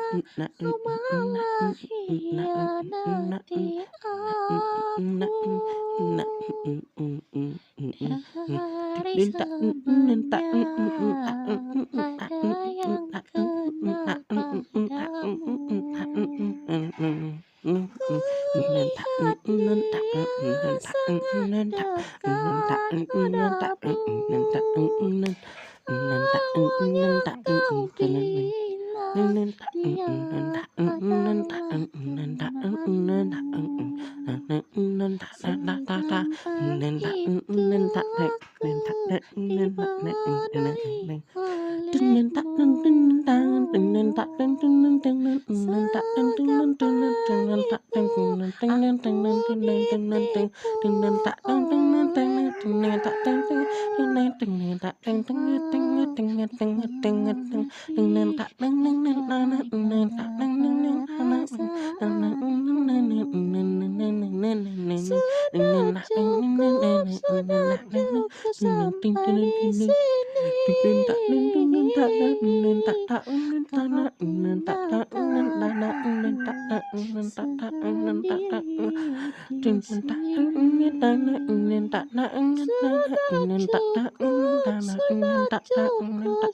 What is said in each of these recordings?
kau malah hianati aku dari senyap ada yang kena padamu. Ku lihat dia sangat dekat padamu. Namun yang kau bilang dia adalah senyumkan hidupku di balik kulitmu. Sekarang ini aku milikmu. Sudah cukup, sudah cukup sampai di sini. Kau tinggalkan sendiri di sini. Sudah cukup, sudah cukup semuanya ini. Aku tak tahan lagi menghadapimu. Kalau memang benar cinta kau ingin saya pura-pura dalam. Kata-kata hanya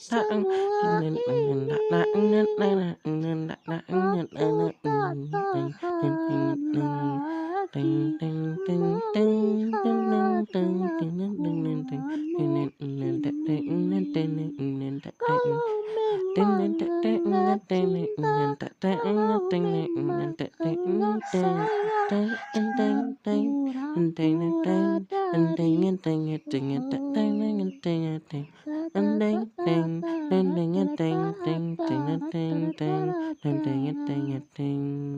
kata-kata pura-pura.